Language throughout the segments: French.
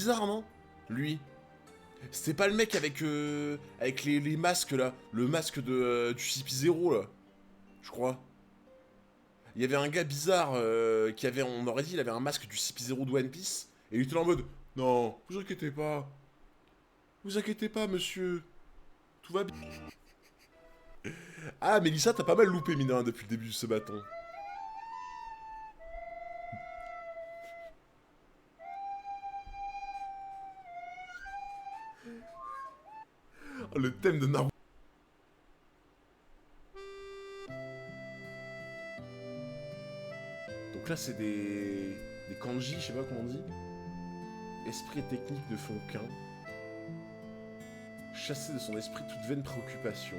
Bizarre, non? Lui. C'était pas le mec avec les masques, là. Le masque du CP0, là. Je crois. Il y avait un gars bizarre qui avait, on aurait dit, il avait un masque du CP0 de One Piece. Et il était là en mode, non, vous inquiétez pas. Vous inquiétez pas, monsieur. Tout va bien. Ah, Mélissa, t'as pas mal loupé, mine de rien, depuis le début de ce bâton. Oh, le thème de Naruto. Donc là, c'est des kanji, je sais pas comment on dit. Esprit et technique ne font qu'un. Chasser de son esprit toute vaine préoccupation.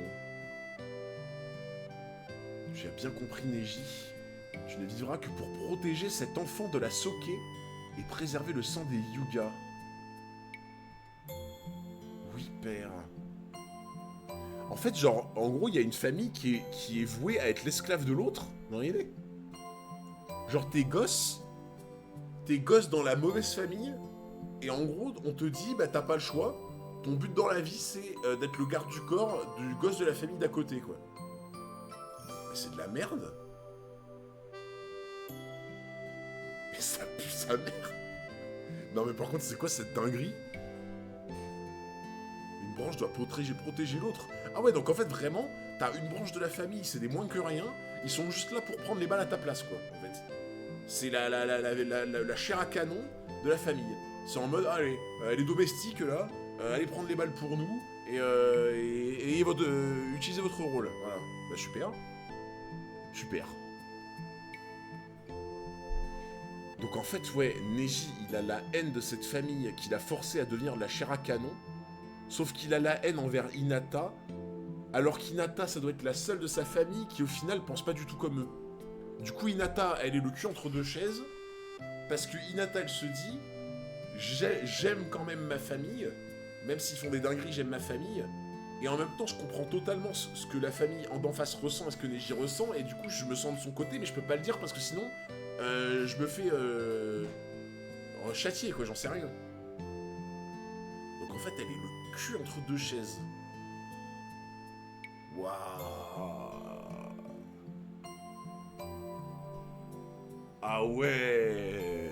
Tu as bien compris, Neji. Tu ne vivras que pour protéger cet enfant de la Soke et préserver le sang des Hyuga. Oui, père. En fait, genre, en gros, il y a une famille qui est vouée à être l'esclave de l'autre, dans l'idée. Genre, t'es gosse dans la mauvaise famille, et en gros, on te dit, bah t'as pas le choix, ton but dans la vie, c'est d'être le garde du corps du gosse de la famille d'à côté, quoi. Mais c'est de la merde. Mais ça pue sa mère. Non mais par contre, c'est quoi cette dinguerie? Une branche doit protéger l'autre. Ah ouais, donc en fait, vraiment, t'as une branche de la famille, c'est des moins que rien, ils sont juste là pour prendre les balles à ta place, quoi, en fait. C'est la chair à canon de la famille. C'est en mode, allez, les domestiques, là, allez prendre les balles pour nous, et utilisez votre rôle. Voilà. Bah super. Super. Donc en fait, ouais, Neji, il a la haine de cette famille qui l'a forcé à devenir la chair à canon, sauf qu'il a la haine envers Hinata, alors qu'Hinata, ça doit être la seule de sa famille qui, au final, pense pas du tout comme eux. Du coup, Hinata, elle est le cul entre deux chaises, parce que Hinata, elle se dit, j'aime quand même ma famille, même s'ils font des dingueries, j'aime ma famille, et en même temps, je comprends totalement ce que la famille en d'en face ressent et ce que Neji ressent, et du coup, je me sens de son côté, mais je peux pas le dire parce que sinon, je me fais châtier, quoi, j'en sais rien. Donc en fait, elle est le cul entre deux chaises. Waouh. Ah ouais.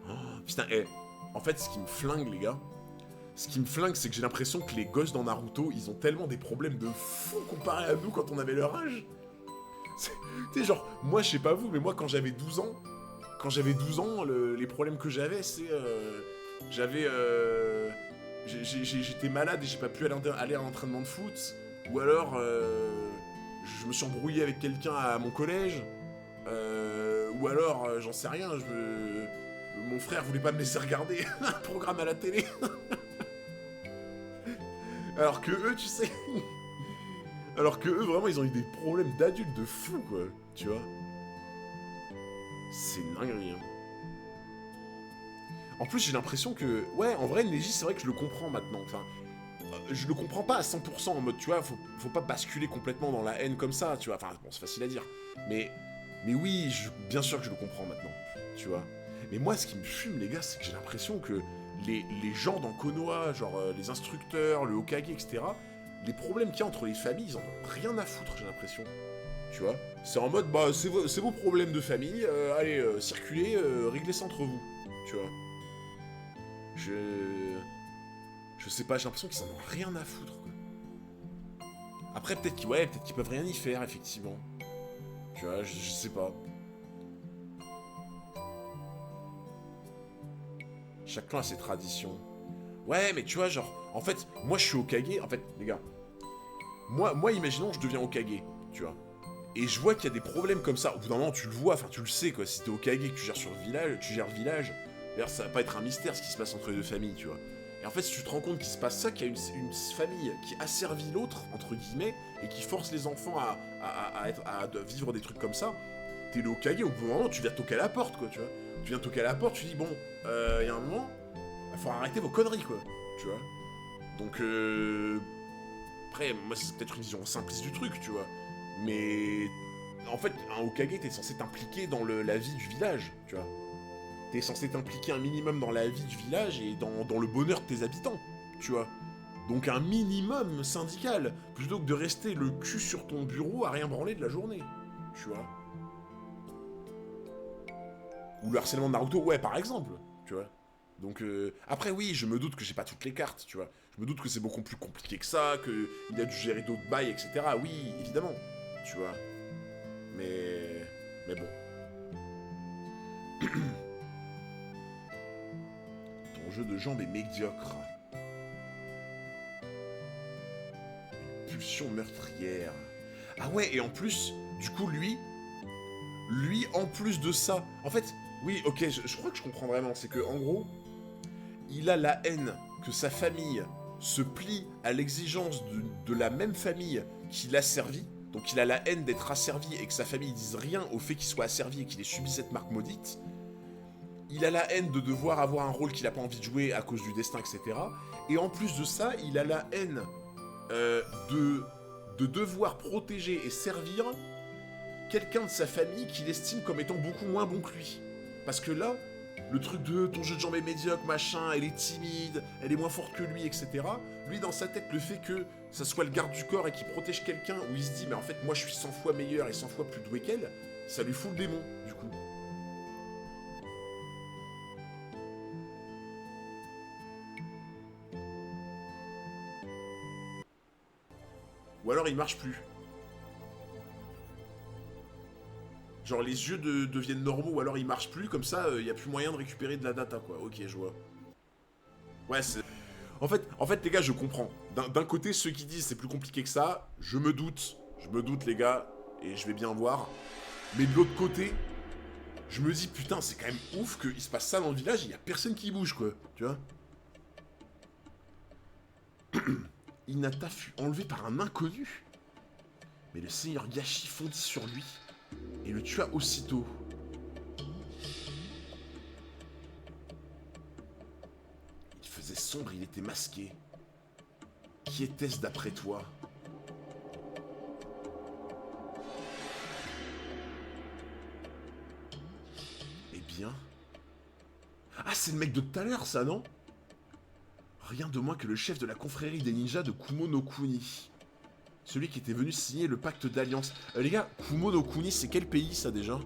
Oh, putain, en fait, ce qui me flingue, les gars, ce qui me flingue, c'est que j'ai l'impression que les gosses dans Naruto, ils ont tellement des problèmes de fou comparé à nous quand on avait leur âge. Tu sais, genre, moi, je sais pas vous, mais moi, quand j'avais 12 ans, les problèmes que j'avais, c'est... j'avais... j'étais malade et j'ai pas pu aller à l'entraînement de foot. Ou alors, je me suis embrouillé avec quelqu'un à mon collège. Ou alors, j'en sais rien, mon frère voulait pas me laisser regarder un programme à la télé. Alors que eux, tu sais... Alors que eux, vraiment, ils ont eu des problèmes d'adultes de fou, quoi. Tu vois. C'est une dinguerie, hein. En plus, j'ai l'impression que... Ouais, en vrai, Neji, c'est vrai que je le comprends maintenant. Enfin, je le comprends pas à 100% en mode, tu vois, faut pas basculer complètement dans la haine comme ça, tu vois. Enfin, bon, c'est facile à dire. Mais oui, bien sûr que je le comprends maintenant, tu vois. Mais moi, ce qui me fume, les gars, c'est que j'ai l'impression que les gens dans Konoha, genre les instructeurs, le Hokage, etc., les problèmes qu'il y a entre les familles, ils en ont rien à foutre, j'ai l'impression. Tu vois. C'est en mode, bah, c'est vos problèmes de famille, allez, circulez, réglez ça entre vous, tu vois. Je... Je sais pas, j'ai l'impression qu'ils en ont rien à foutre, quoi. Après, peut-être qu'ils peuvent rien y faire, effectivement. Tu vois, je sais pas. Chaque clan a ses traditions. Ouais, mais tu vois, genre, en fait, moi je suis Hokage, en fait, les gars. Moi, imaginons, je deviens Hokage, tu vois. Et je vois qu'il y a des problèmes comme ça. Au bout d'un moment, tu le vois, enfin, tu le sais, quoi. Si t'es Hokage et que tu gères sur le village, tu gères le village. D'ailleurs, ça va pas être un mystère ce qui se passe entre les deux familles, tu vois. Et en fait, si tu te rends compte qu'il se passe ça, qu'il y a une famille qui asservit l'autre, entre guillemets, et qui force les enfants à vivre des trucs comme ça, t'es le Hokage, au bout d'un moment, tu viens toquer à la porte, quoi, tu vois. Tu viens toquer à la porte, tu dis, bon, il y a un moment, il faut arrêter vos conneries, quoi, tu vois. Donc, après, moi, c'est peut-être une vision simpliste du truc, tu vois. Mais, en fait, un Hokage, t'es censé t'impliquer dans la vie du village, tu vois. T'es censé t'impliquer un minimum dans la vie du village et dans le bonheur de tes habitants, tu vois. Donc un minimum syndical, plutôt que de rester le cul sur ton bureau à rien branler de la journée, tu vois. Ou le harcèlement de Naruto, ouais, par exemple, tu vois. Donc, après, oui, je me doute que j'ai pas toutes les cartes, tu vois. Je me doute que c'est beaucoup plus compliqué que ça, qu'il a dû gérer d'autres bails, etc. Oui, évidemment, tu vois. Mais bon. Ton jeu de jambes est médiocre. Une pulsion meurtrière. Ah ouais, et en plus, du coup, lui, en plus de ça... En fait, oui, ok, je crois que je comprends vraiment. C'est que, en gros, il a la haine que sa famille se plie à l'exigence de la même famille qui l'a servi. Donc il a la haine d'être asservi et que sa famille dise rien au fait qu'il soit asservi et qu'il ait subi cette marque maudite. Il a la haine de devoir avoir un rôle qu'il n'a pas envie de jouer à cause du destin, etc. Et en plus de ça, il a la haine de devoir protéger et servir quelqu'un de sa famille qu'il estime comme étant beaucoup moins bon que lui. Parce que là, le truc de ton jeu de jambes est médiocre, machin, elle est timide, elle est moins forte que lui, etc. Lui, dans sa tête, le fait que ça soit le garde du corps et qu'il protège quelqu'un où il se dit, mais en fait, moi, je suis 100 fois meilleur et 100 fois plus doué qu'elle, ça lui fout le démon, du coup. Ou alors, il marche plus. Genre, les yeux deviennent normaux, ou alors ils marchent plus, comme ça, il n'y a plus moyen de récupérer de la data, quoi. Ok, je vois. Ouais, c'est... En fait, les gars, je comprends. D'un côté, ceux qui disent c'est plus compliqué que ça, je me doute, les gars, et je vais bien voir. Mais de l'autre côté, je me dis, putain, c'est quand même ouf qu'il se passe ça dans le village, il y a personne qui bouge, quoi, tu vois. Hinata fut enlevé par un inconnu. Mais le seigneur Yashi fondit sur lui et le tua aussitôt. Il faisait sombre, il était masqué. Qui était-ce d'après toi? Eh bien... Ah, c'est le mec de tout à l'heure, ça, non? Rien de moins que le chef de la confrérie des ninjas de Kumo no Kuni. Celui qui était venu signer le pacte d'alliance. Les gars, Kumo no Kuni, c'est quel pays, ça, déjà?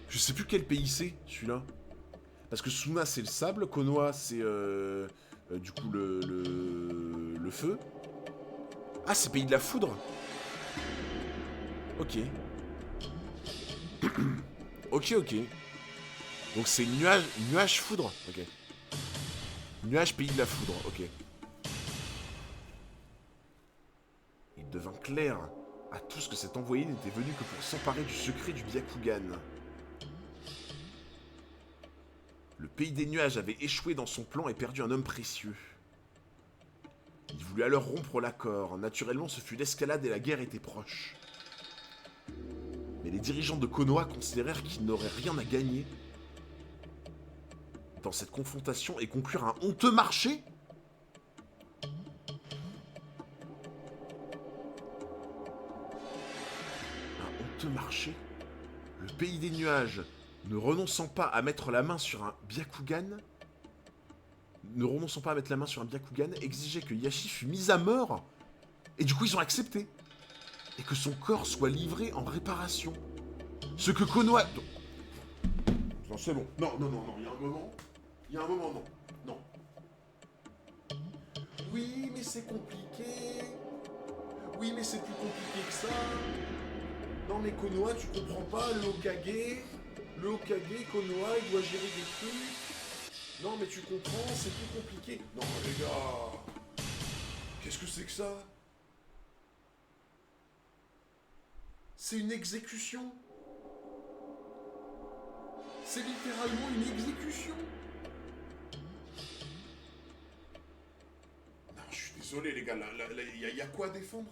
Je sais plus quel pays c'est, celui-là. Parce que Suna, c'est le sable. Konoha, c'est, du coup, le feu. Ah, c'est pays de la foudre. Ok. Ok. Donc c'est nuage foudre. Ok. Nuage pays de la foudre. Ok. Il devint clair à tous que cet envoyé n'était venu que pour s'emparer du secret du Byakugan. Le pays des nuages avait échoué dans son plan et perdu un homme précieux. Il voulut alors rompre l'accord. Naturellement, ce fut l'escalade et la guerre étaient proches. Mais les dirigeants de Konoha considérèrent qu'ils n'auraient rien à gagner dans cette confrontation et conclurent un honteux marché. Un honteux marché. Le pays des nuages, ne renonçant pas à mettre la main sur un Byakugan, exigeait que Yashi fût mis à mort. Et du coup, ils ont accepté. Et que son corps soit livré en réparation. Ce que Konoha... Non, c'est bon. Non, il y a un moment... Non. Oui, mais c'est compliqué. Oui, mais c'est plus compliqué que ça. Non, mais Konoha, tu comprends pas, le Hokage, Konoha, il doit gérer des trucs. Non, mais tu comprends, c'est plus compliqué. Non, les gars. Qu'est-ce que c'est que ça? C'est une exécution. C'est littéralement une exécution. Non, je suis désolé, les gars. Là, y a quoi à défendre?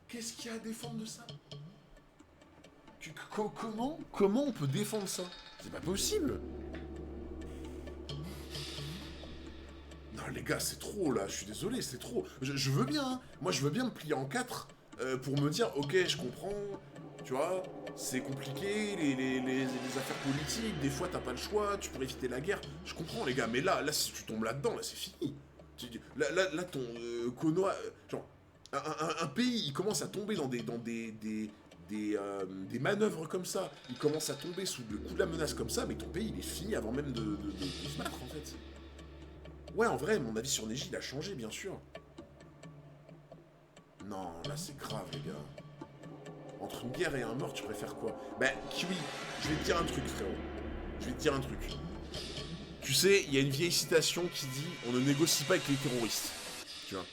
Qu'est-ce qu'il y a à défendre de ça? Comment on peut défendre ça? C'est pas possible. Non, les gars, c'est trop, là. Je suis désolé, c'est trop. Je veux bien, hein. Moi, je veux bien me plier en quatre pour me dire, ok, je comprends. tu vois, c'est compliqué, les affaires politiques, des fois t'as pas le choix, tu pourrais éviter la guerre. Je comprends les gars, mais là si tu tombes là-dedans, là c'est fini. Là ton Konoha, genre, un pays, il commence à tomber dans des manœuvres comme ça, il commence à tomber sous le coup de la menace comme ça, mais ton pays il est fini avant même de se battre en fait. Ouais, en vrai, mon avis sur Neji il a changé, bien sûr. Non, là c'est grave les gars. Entre une guerre et un mort, tu préfères quoi? Bah, Kiwi, je vais te dire un truc, frérot. Je vais te dire un truc. Tu sais, il y a une vieille citation qui dit « On ne négocie pas avec les terroristes ». Tu vois.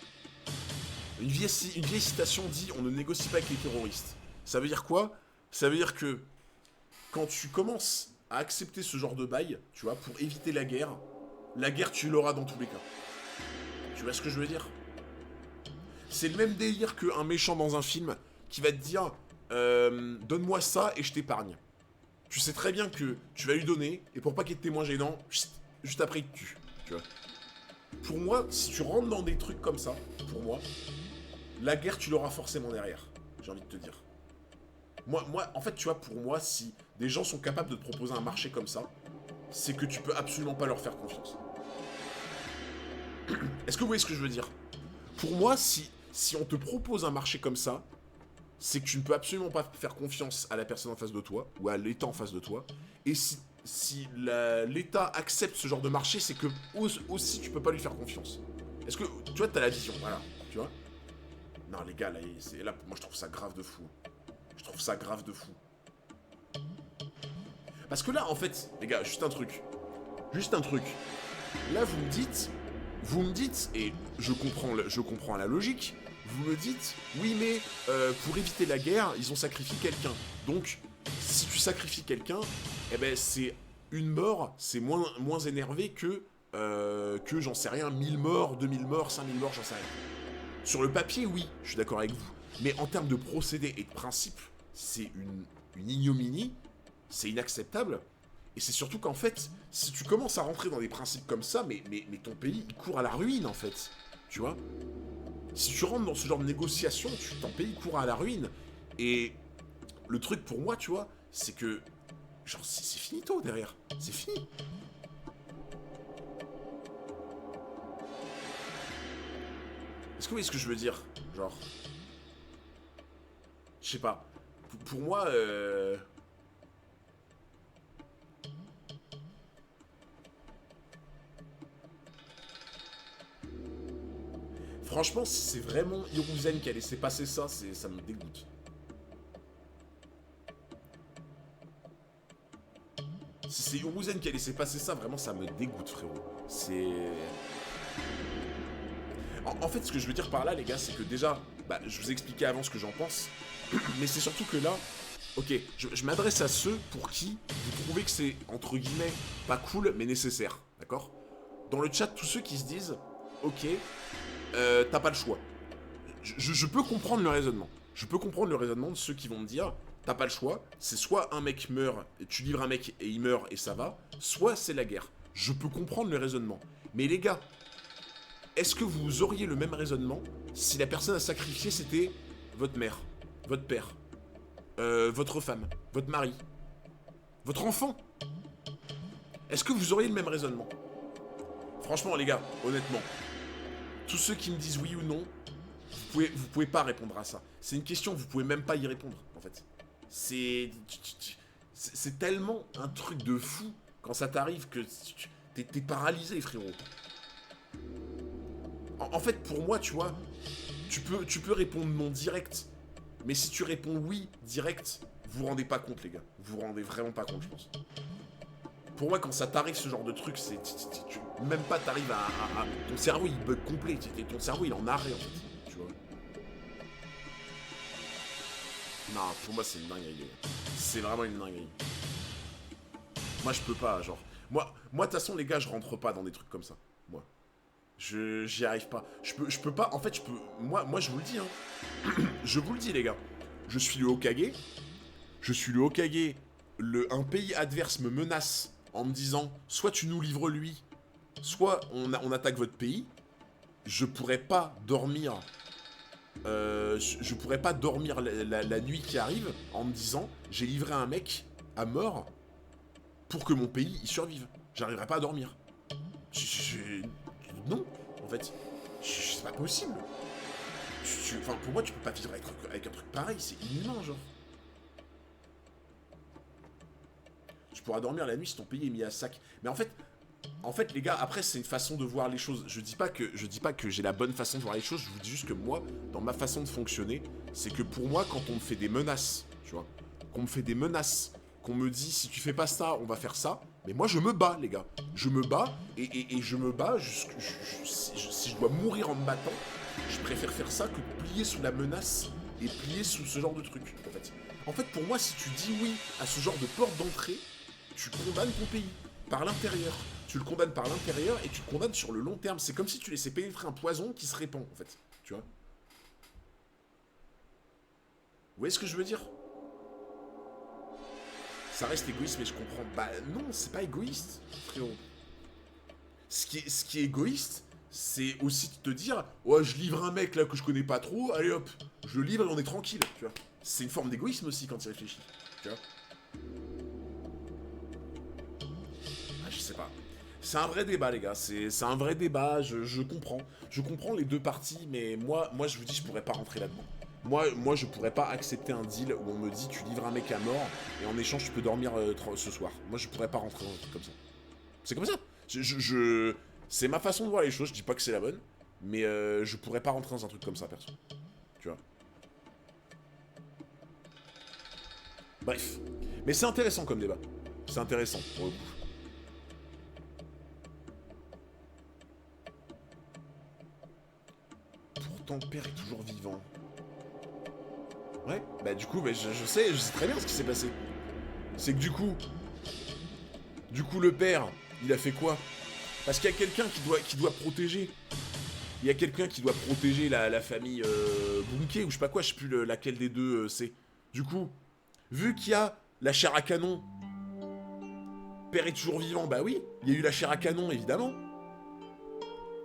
Une vieille citation dit « On ne négocie pas avec les terroristes ». Ça veut dire quoi? Ça veut dire que quand tu commences à accepter ce genre de bail, tu vois, pour éviter la guerre tu l'auras dans tous les cas. Tu vois ce que je veux dire? C'est le même délire qu'un méchant dans un film qui va te dire donne-moi ça et je t'épargne. Tu sais très bien que tu vas lui donner, et pour pas qu'il y ait de témoins gênants, juste après il te tue. Tu vois. Pour moi, si tu rentres dans des trucs comme ça, pour moi, la guerre tu l'auras forcément derrière. J'ai envie de te dire. Moi, en fait, tu vois, pour moi, si des gens sont capables de te proposer un marché comme ça, c'est que tu peux absolument pas leur faire confiance. Est-ce que vous voyez ce que je veux dire? Pour moi, si on te propose un marché comme ça, c'est que tu ne peux absolument pas faire confiance à la personne en face de toi, ou à l'État en face de toi, et si l'État accepte ce genre de marché, c'est que aussi tu peux pas lui faire confiance. Est-ce que, tu vois, t'as la vision, voilà, tu vois? Non, les gars, là, moi je trouve ça grave de fou. Je trouve ça grave de fou. Parce que là, en fait, les gars, juste un truc. Juste un truc. Là, vous me dites, et je comprends la logique, vous me dites, oui mais pour éviter la guerre, ils ont sacrifié quelqu'un. Donc, si tu sacrifies quelqu'un, eh ben c'est une mort, c'est moins énervé que j'en sais rien, 1000 morts, 2000 morts, 5000 morts, j'en sais rien. Sur le papier, oui, je suis d'accord avec vous. Mais en termes de procédé et de principe, c'est une ignominie, c'est inacceptable. Et c'est surtout qu'en fait, si tu commences à rentrer dans des principes comme ça, mais ton pays, il court à la ruine, en fait. Tu vois? Si tu rentres dans ce genre de négociation, ton pays court à la ruine. Et le truc pour moi, tu vois, c'est que... Genre, c'est finito derrière. C'est fini. Est-ce que vous voyez ce que je veux dire? Genre... Je sais pas. Pour moi, franchement, si c'est vraiment Hiruzen qui a laissé passer ça, ça me dégoûte. Si c'est Hiruzen qui a laissé passer ça, vraiment, ça me dégoûte, frérot. C'est... En fait, ce que je veux dire par là, les gars, c'est que déjà, bah, je vous ai expliqué avant ce que j'en pense, mais c'est surtout que là, ok, je m'adresse à ceux pour qui vous trouvez que c'est, entre guillemets, pas cool, mais nécessaire, d'accord? Dans le chat, tous ceux qui se disent, ok, t'as pas le choix. Je peux comprendre le raisonnement. Je peux comprendre le raisonnement de ceux qui vont me dire, t'as pas le choix, c'est soit un mec meurt, tu livres un mec et il meurt et ça va, soit c'est la guerre. Je peux comprendre le raisonnement. Mais les gars, est-ce que vous auriez le même raisonnement si la personne à sacrifier c'était votre mère, votre père, votre femme, votre mari, votre enfant? Est-ce que vous auriez le même raisonnement? Franchement les gars, honnêtement, tous ceux qui me disent oui ou non, vous pouvez pas répondre à ça. C'est une question, vous pouvez même pas y répondre, en fait. C'est tellement un truc de fou quand ça t'arrive que t'es paralysé, frérot. En fait, pour moi, tu vois, tu peux répondre non direct. Mais si tu réponds oui direct, vous vous rendez pas compte, les gars. Vous vous rendez vraiment pas compte, je pense. Pour moi, quand ça t'arrive ce genre de truc, même pas t'arrives à... Ton cerveau, il bug complet. Ton cerveau, il est en arrêt, en fait. Tu vois. Non, pour moi, c'est une dinguerie, les gars. C'est vraiment une dinguerie. Moi, je peux pas, genre... Moi, de toute façon, les gars, je rentre pas dans des trucs comme ça. Moi. J'y arrive pas. Je peux pas... En fait, je peux... Moi, je vous le dis, hein. Je vous le dis, les gars. Je suis le Hokage. Je suis le Hokage. Un pays adverse me menace en me disant soit tu nous livres lui, soit on attaque votre pays. Je pourrais pas dormir je pourrais pas dormir la nuit qui arrive en me disant j'ai livré un mec à mort pour que mon pays y survive. J'arriverai pas à dormir. Non, en fait. C'est pas possible. Enfin, pour moi, tu peux pas vivre avec un truc pareil, c'est inhumain, genre. Je pourrais dormir la nuit si ton pays est mis à sac. Mais en fait, les gars, après, c'est une façon de voir les choses. Je dis pas que j'ai la bonne façon de voir les choses, je vous dis juste que moi, dans ma façon de fonctionner, c'est que pour moi, quand on me fait des menaces, tu vois, qu'on me fait des menaces, qu'on me dit, si tu fais pas ça, on va faire ça, mais moi, je me bats, les gars. Je me bats, et je me bats, si je dois mourir en me battant, je préfère faire ça que de plier sous la menace et plier sous ce genre de truc, en fait. En fait, pour moi, si tu dis oui à ce genre de porte d'entrée, tu condamnes ton pays, par l'intérieur. Tu le condamnes par l'intérieur et tu le condamnes sur le long terme. C'est comme si tu laissais pénétrer un poison qui se répand, en fait. Tu vois? Vous voyez ce que je veux dire? Ça reste égoïste, mais je comprends. Bah non, c'est pas égoïste, frérot. Ce qui est égoïste, c'est aussi de te dire, ouais, je livre un mec là que je connais pas trop, allez hop, je le livre et on est tranquille, tu vois. C'est une forme d'égoïsme aussi quand tu réfléchis, tu vois. Ah, je sais pas. C'est un vrai débat, les gars. C'est un vrai débat. Je comprends. Je comprends les deux parties, mais moi, je vous dis, je pourrais pas rentrer là-dedans. Moi, je pourrais pas accepter un deal où on me dit, tu livres un mec à mort et en échange, tu peux dormir ce soir. Moi, je pourrais pas rentrer dans un truc comme ça. C'est comme ça. C'est ma façon de voir les choses. Je dis pas que c'est la bonne, mais je pourrais pas rentrer dans un truc comme ça, perso. Tu vois. Bref. Mais c'est intéressant comme débat. C'est intéressant, pour le coup. Ton père est toujours vivant. Ouais, bah du coup, bah, je sais très bien ce qui s'est passé. C'est que du coup, le père, il a fait quoi? Parce qu'il y a quelqu'un qui doit protéger. Il y a quelqu'un qui doit protéger la famille Bunké, ou je sais pas quoi, je sais plus laquelle des deux c'est. Du coup, vu qu'il y a la chair à canon, père est toujours vivant, bah oui, il y a eu la chair à canon, évidemment.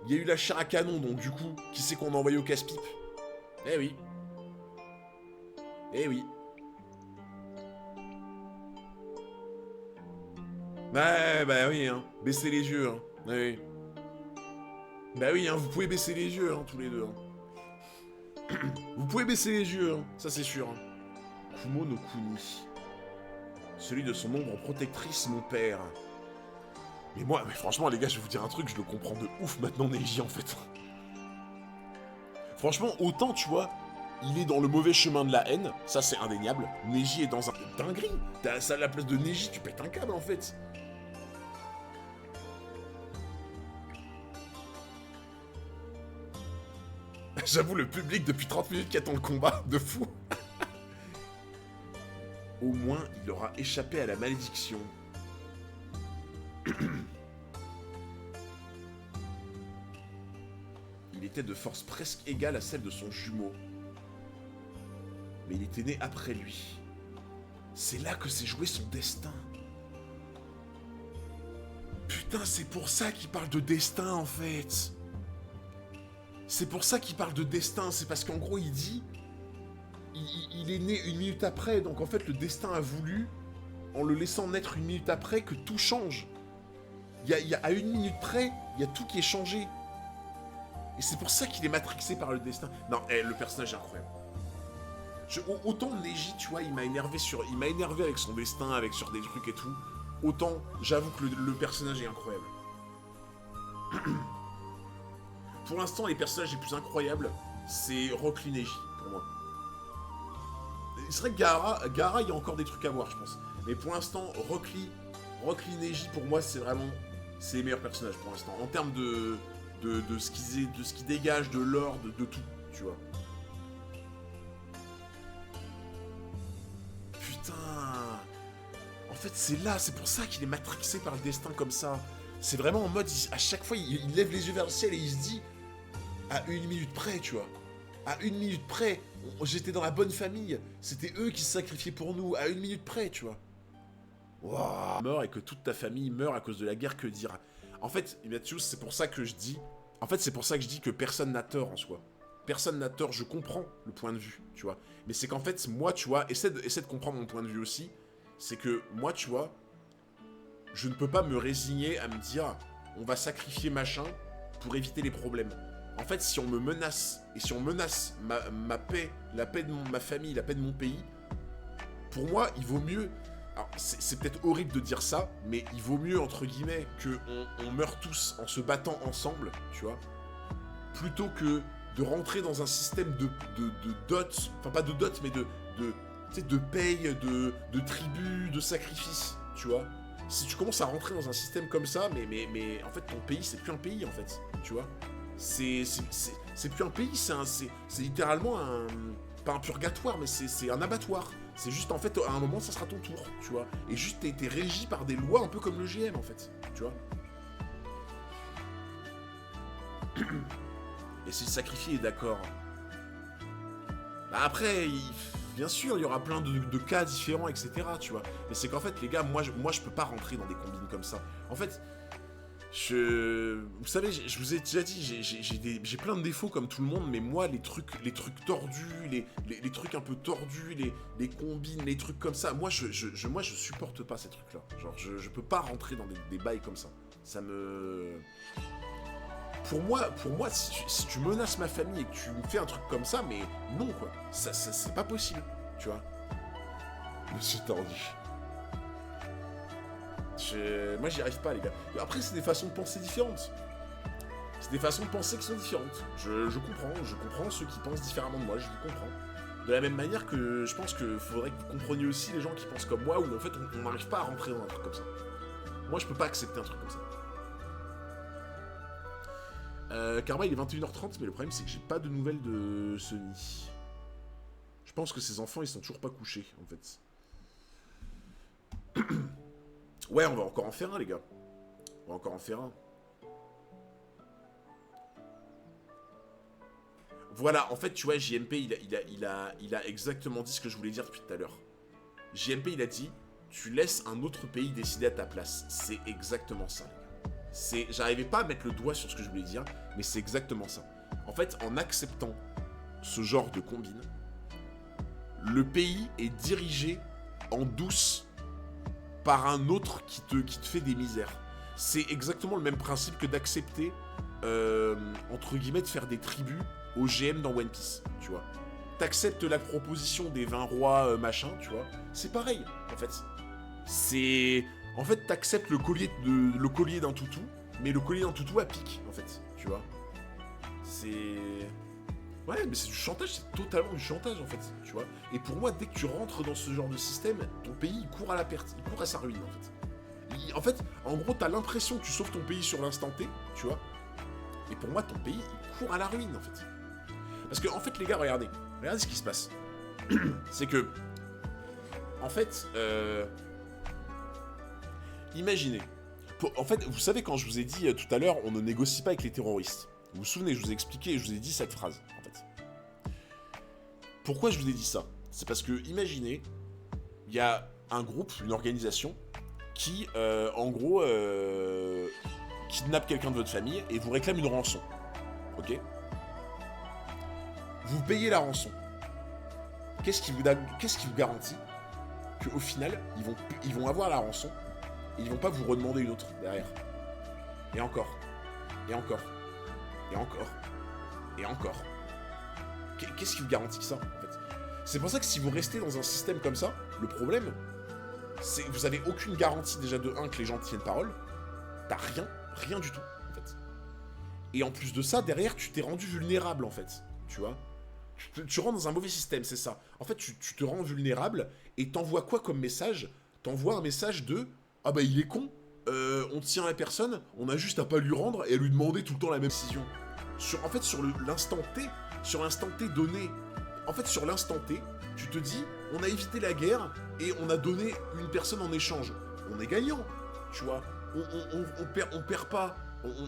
Il y a eu la chair à canon, donc du coup, qui c'est qu'on a envoyé au casse-pipe? Eh oui. Eh oui. Ouais, bah oui, hein. Baissez les yeux, hein. Oui. Bah oui, hein, vous pouvez baisser les yeux, hein, tous les deux. Hein. Vous pouvez baisser les yeux, hein. Ça c'est sûr. Hein. Kumo no Kuni. Celui de son ombre protectrice, mon père. Mais moi, mais franchement, les gars, je vais vous dire un truc, je le comprends de ouf maintenant, Neji, en fait. Franchement, autant, tu vois, il est dans le mauvais chemin de la haine, ça c'est indéniable. Neji est dans un dinguerie. T'as ça à la place de Neji, tu pètes un câble, en fait. J'avoue, le public depuis 30 minutes qui attend le combat, de fou. Au moins, il aura échappé à la malédiction. Il était de force presque égale à celle de son jumeau. Mais il était né après lui. C'est là que s'est joué son destin. Putain, c'est pour ça qu'il parle de destin, en fait. C'est pour ça qu'il parle de destin, c'est parce qu'en gros, il dit... Il est né une minute après, donc en fait, le destin a voulu, en le laissant naître une minute après, que tout change. À une minute près, il y a tout qui est changé. Et c'est pour ça qu'il est matrixé par le destin. Non, le personnage est incroyable. Autant Neji, tu vois, il m'a énervé avec son destin, avec sur des trucs et tout. Autant, j'avoue que le personnage est incroyable. Pour l'instant, les personnages les plus incroyables, c'est Rock Lee Neji, pour moi. C'est vrai que Gaara, il y a encore des trucs à voir, je pense. Mais pour l'instant, Rock Lee Neji, pour moi, c'est vraiment... C'est les meilleurs personnages, pour l'instant. En termes de ce qu'ils dégagent, de l'or, de tout, tu vois. Putain... En fait, c'est pour ça qu'il est matrixé par le destin comme ça. C'est vraiment en mode, à chaque fois, il lève les yeux vers le ciel et il se dit... À une minute près, tu vois. À une minute près, j'étais dans la bonne famille. C'était eux qui se sacrifiaient pour nous. À une minute près, tu vois. Wow. Meurt et que toute ta famille meurt à cause de la guerre, que dire. En fait, Mathieu, c'est pour ça que je dis... En fait, c'est pour ça que je dis que personne n'a tort en soi. personne n'a tort, je comprends le point de vue, tu vois. Mais c'est qu'en fait, moi, tu vois, essaie de comprendre mon point de vue aussi. C'est que moi, tu vois, je ne peux pas me résigner à me dire, on va sacrifier machin pour éviter les problèmes. En fait, si on me menace, et si on menace ma paix, la paix de ma famille, la paix de mon pays, pour moi, il vaut mieux... Alors, c'est peut-être horrible de dire ça, mais il vaut mieux, entre guillemets, qu'on meure tous en se battant ensemble, tu vois, plutôt que de rentrer dans un système de dot, enfin pas de dot, mais de paye, de tribus, de sacrifices, tu vois. Si tu commences à rentrer dans un système comme ça, mais en fait, ton pays, c'est plus un pays, en fait, tu vois. C'est plus un pays, c'est littéralement un... Pas un purgatoire, mais c'est un abattoir. C'est juste, en fait, à un moment, ça sera ton tour, tu vois. Et juste, t'es régi par des lois un peu comme le GM, en fait, tu vois. Et si le sacrifié est d'accord... Bah après, bien sûr, il y aura plein de cas différents, etc., tu vois. Mais c'est qu'en fait, les gars, moi, je peux pas rentrer dans des combines comme ça. En fait... Vous savez, je vous ai déjà dit, j'ai plein de défauts comme tout le monde, mais moi, les trucs tordus, les trucs un peu tordus, les combines, les trucs comme ça, moi, je supporte pas ces trucs-là. Genre, je peux pas rentrer dans des bails comme ça. Ça me... Pour moi, si tu menaces ma famille et que tu me fais un truc comme ça, mais non, quoi. Ça c'est pas possible, tu vois. Monsieur Tordu. Moi, j'y arrive pas, les gars. Après, c'est des façons de penser différentes. C'est des façons de penser qui sont différentes. Je comprends ceux qui pensent différemment de moi, je vous comprends. De la même manière que je pense qu'il faudrait que vous compreniez aussi les gens qui pensent comme moi, où en fait, on n'arrive pas à rentrer dans un truc comme ça. Moi, je peux pas accepter un truc comme ça. Karma, il est 21h30, mais le problème, c'est que j'ai pas de nouvelles de Sony. Je pense que ses enfants, ils sont toujours pas couchés, en fait. Ouais, on va encore en faire un, les gars. On va encore en faire un. Voilà, en fait, tu vois, JMP, il a exactement dit ce que je voulais dire depuis tout à l'heure. JMP, il a dit, tu laisses un autre pays décider à ta place. C'est exactement ça, les gars. J'arrivais pas à mettre le doigt sur ce que je voulais dire, mais c'est exactement ça. En fait, en acceptant ce genre de combine, le pays est dirigé en douce par un autre qui te fait des misères. C'est exactement le même principe que d'accepter, entre guillemets, de faire des tribus au GM dans One Piece, tu vois. T'acceptes la proposition des 20 rois, machin, tu vois. C'est pareil, en fait. En fait, t'acceptes le collier d'un toutou, mais le collier d'un toutou à pic, en fait, tu vois. Ouais, mais c'est du chantage, c'est totalement du chantage, en fait, tu vois. Et pour moi, dès que tu rentres dans ce genre de système, ton pays, il court à la perte, il court à sa ruine, en fait. En gros, t'as l'impression que tu sauves ton pays sur l'instant T, tu vois. Et pour moi, ton pays, il court à la ruine, en fait. Parce que, en fait, les gars, regardez ce qui se passe. C'est que, en fait, imaginez. En fait, vous savez, quand je vous ai dit tout à l'heure, on ne négocie pas avec les terroristes. Vous vous souvenez, je vous ai expliqué, je vous ai dit cette phrase, en fait. Pourquoi je vous ai dit ça? C'est parce que, imaginez, il y a un groupe, une organisation, qui, en gros, kidnappe quelqu'un de votre famille et vous réclame une rançon. Ok? Vous payez la rançon. Qu'est-ce qui vous garantit qu'au final, ils vont avoir la rançon et ils vont pas vous redemander une autre derrière? Et encore. Et encore. Et encore. Et encore. Qu'est-ce qui vous garantit ça, en fait? C'est pour ça que si vous restez dans un système comme ça, le problème, c'est que vous avez aucune garantie déjà de 1 que les gens tiennent parole. T'as rien du tout, en fait. Et en plus de ça, derrière, tu t'es rendu vulnérable, en fait. Tu vois? Tu rentres dans un mauvais système, c'est ça. En fait, tu te rends vulnérable et t'envoies quoi comme message? T'envoies un message de « Ah bah il est con, on tient la personne, on a juste à pas lui rendre et à lui demander tout le temps la même décision. » En fait, sur l'instant T donné, en fait, sur l'instant T, tu te dis « On a évité la guerre et on a donné une personne en échange. » On est gagnant, tu vois. On perd pas...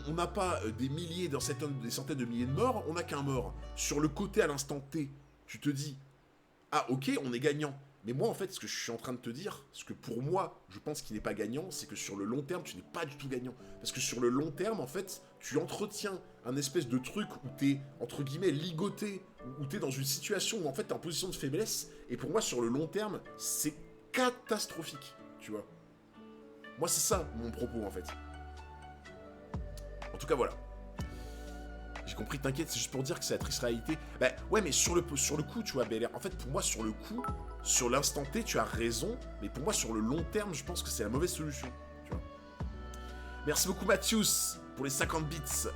On n'a pas des milliers, des centaines de milliers de morts, on n'a qu'un mort. Sur le côté à l'instant T, tu te dis, ah ok, on est gagnant. Mais moi, en fait, ce que je suis en train de te dire, ce que pour moi, je pense qu'il n'est pas gagnant, c'est que sur le long terme, tu n'es pas du tout gagnant. Parce que sur le long terme, en fait, tu entretiens un espèce de truc où t'es, entre guillemets, ligoté, où t'es dans une situation où, en fait, t'es en position de faiblesse. Et pour moi, sur le long terme, c'est catastrophique, tu vois. Moi, c'est ça, mon propos, en fait. En tout cas, voilà. J'ai compris, t'inquiète, c'est juste pour dire que c'est la triste réalité. Bah ouais, mais sur le coup, tu vois, Bel Air, en fait, pour moi, sur le coup, sur l'instant T, tu as raison, mais pour moi, sur le long terme, je pense que c'est la mauvaise solution, tu vois. Merci beaucoup, Mathius, pour les 50 bits.